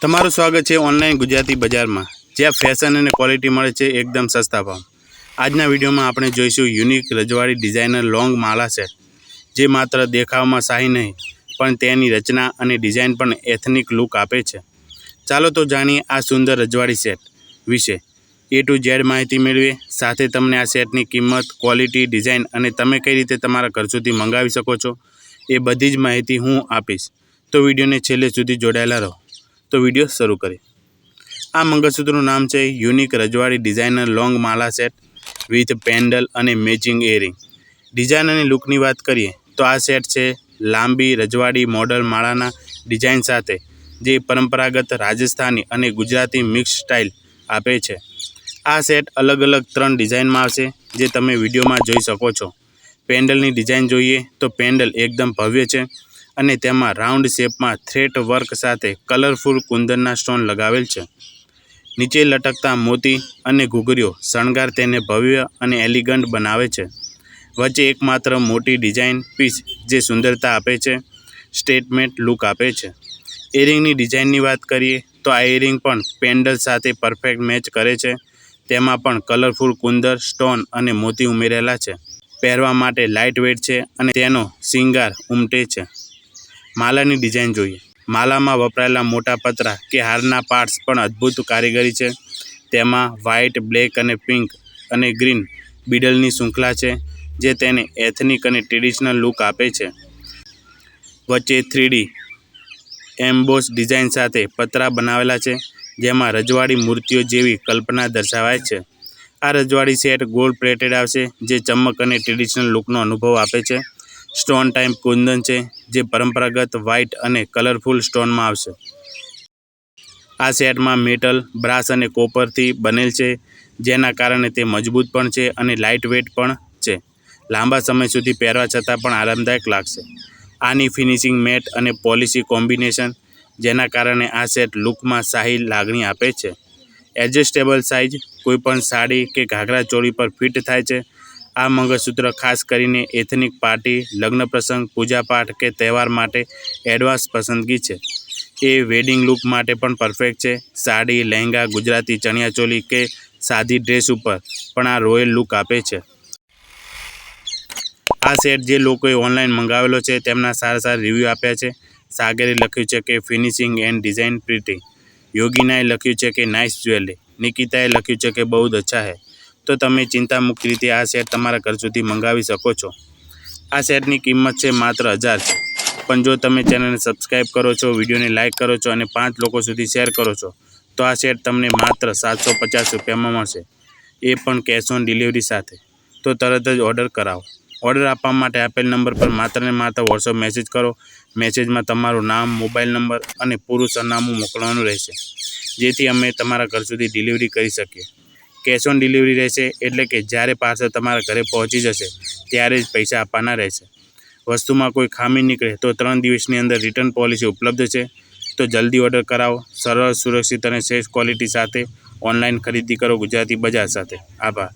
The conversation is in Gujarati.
તમારું સ્વાગત છે ઓનલાઈન ગુજરાતી બજારમાં, જ્યાં ફેશન અને ક્વોલિટી મળે છે એકદમ સસ્તા ભાવ. આજના વિડીયોમાં આપણે જોઈશું યુનિક રજવાડી ડિઝાઇનર લોંગ માળા સેટ, જે માત્ર દેખાવમાં શાહી નહીં પણ તેની રચના અને ડિઝાઇન પણ એથનિક લુક આપે છે. ચાલો તો જાણીએ આ સુંદર રજવાડી સેટ વિશે. A to Z માહિતી મેળવીએ. સાથે તમને આ સેટની કિંમત, ક્વોલિટી, ડિઝાઇન અને તમે કઈ રીતે તમારા ઘર સુધી મંગાવી શકો છો એ બધી જ માહિતી હું આપીશ. તો વિડીયોને છેલ્લે સુધી જોડાયેલા રહો. તો વિડીયો શરૂ કરીએ. આ મંગળસૂત્રનું નામ છે યુનિક રજવાડી ડિઝાઇનર લોંગ માલા સેટ વિથ પેન્ડલ અને મેચિંગ એરિંગ. ડિઝાઇન અને લુકની વાત કરીએ તો આ સેટ છે લાંબી રજવાડી મોડલ માળાના ડિઝાઇન સાથે, જે પરંપરાગત રાજસ્થાની અને ગુજરાતી મિક્સ સ્ટાઇલ આપે છે. આ સેટ અલગ અલગ 3 ડિઝાઇનમાં આવશે, જે તમે વિડીયોમાં જોઈ શકો છો. પેન્ડલની ડિઝાઇન જોઈએ તો પેન્ડલ એકદમ ભવ્ય છે અને તેમાં રાઉન્ડ શેપમાં થ્રેડ વર્ક સાથે કલરફુલ કુંદનના સ્ટોન લગાવેલ છે. નીચે લટકતા મોતી અને ઘૂઘરીઓ શણગાર તેને ભવ્ય અને એલિગન્ટ બનાવે છે. વચ્ચે એકમાત્ર મોટી ડિઝાઇન પીસ જે સુંદરતા આપે છે, સ્ટેટમેન્ટ લુક આપે છે. એરિંગની ડિઝાઇનની વાત કરીએ તો આ એરિંગ પણ પેન્ડલ સાથે પરફેક્ટ મેચ કરે છે. તેમાં પણ કલરફુલ કુંદર, સ્ટોન અને મોતી ઉમેરેલા છે. પહેરવા માટે લાઇટ વેઇટ છે અને તેનો શિંગાર ઉમટે છે. માલાની ડિઝાઇન જોઈએ. માલામાં વપરાયેલા મોટા પતરા કે હારના પાર્ટ્સ પણ અદ્ભુત કારીગરી છે. તેમાં વ્હાઇટ, બ્લેક અને પિંક અને ગ્રીન બીડલની શૃંખલા છે, જે તેને એથનિક અને ટ્રેડિશનલ લુક આપે છે. વચ્ચે 3D એમ્બોસ ડિઝાઇન સાથે પતરા બનાવેલા છે, જેમાં રજવાડી મૂર્તિઓ જેવી કલ્પના દર્શાવાય છે. આ રજવાડી સેટ ગોલ્ડ પ્લેટેડ આવશે, જે ચમક અને ટ્રેડિશનલ લુકનો અનુભવ આપે છે. સ્ટોન ટાઈપ કુંદન છે, જે પરંપરાગત વ્હાઇટ અને કલરફુલ સ્ટોનમાં આવશે. આ સેટમાં મેટલ, બ્રાસ અને કોપરથી બનેલ છે, જેના કારણે તે મજબૂત પણ છે અને લાઇટ વેઇટ પણ છે. લાંબા સમય સુધી પહેરવા છતાં પણ આરામદાયક લાગશે. આની ફિનિશિંગ મેટ અને પોલિશી કોમ્બિનેશન, જેના કારણે આ સેટ લુકમાં શાહી લાગણી આપે છે. એડજસ્ટેબલ સાઇઝ કોઈપણ સાડી કે ઘાઘરા ચોળી પર ફિટ થાય છે. આ મંગળસૂત્ર ખાસ કરીને એથનિક પાર્ટી, લગ્ન પ્રસંગ, પૂજાપાઠ કે તહેવાર માટે એડવાન્સ પસંદગી છે. એ વેડિંગ લુક માટે પણ પરફેક્ટ છે. સાડી, લહેંગા, ગુજરાતી ચણિયાચોળી કે સાદી ડ્રેસ ઉપર પણ આ રોયલ લુક આપે છે. આ સેટ જે લોકોએ ઓનલાઈન મંગાવેલો છે તેમના સારા રિવ્યૂ આપ્યા છે. સાગરે લખ્યું છે કે ફિનિશિંગ એન્ડ ડિઝાઇન પ્રિટી. યોગીનાએ લખ્યું છે કે નાઇસ જ્વેલરી. નિકિતાએ લખ્યું છે કે બહુ જ અચ્છા હૈ. તો તમે ચિંતામુક્ત રીતે આ સેટ તમારા ઘર સુધી મંગાવી શકો છો. આ સેટની કિંમત છે માત્ર 1000 છે. પણ જો તમે ચેનલને સબસ્ક્રાઈબ કરો છો, વિડીયોને લાઇક કરો છો અને 5 લોકો સુધી શેર કરો છો, તો આ સેટ તમને માત્ર 750 રૂપિયામાં મળશે, એ પણ કેશ ઓન ડિલિવરી સાથે. તો તરત જ ઓર્ડર કરાવો. ઓર્ડર આપવા માટે આપેલ નંબર પર માત્ર ને માત્ર વોટ્સઅપ મેસેજ કરો. મેસેજમાં તમારું નામ, મોબાઈલ નંબર અને પૂરું સરનામું મોકલવાનું રહેશે, જેથી અમે તમારા ઘર સુધી ડિલિવરી કરી શકીએ. કેશ ઓન ડિલિવરી રહેશે, એટલે કે જ્યારે પાર્સલ તમારા ઘરે પહોંચી જશે ત્યારે જ પૈસા આપવાના રહેશે. વસ્તુમાં કોઈ ખામી નીકળે તો 3 દિવસની અંદર રિટર્ન પોલિસી ઉપલબ્ધ છે. તો જલ્દી ઓર્ડર કરાવો. સરળ, સુરક્ષિત અને શ્રેષ્ઠ ક્વોલિટી સાથે ઓનલાઈન ખરીદી કરો ગુજરાતી બજાર સાથે. આભાર.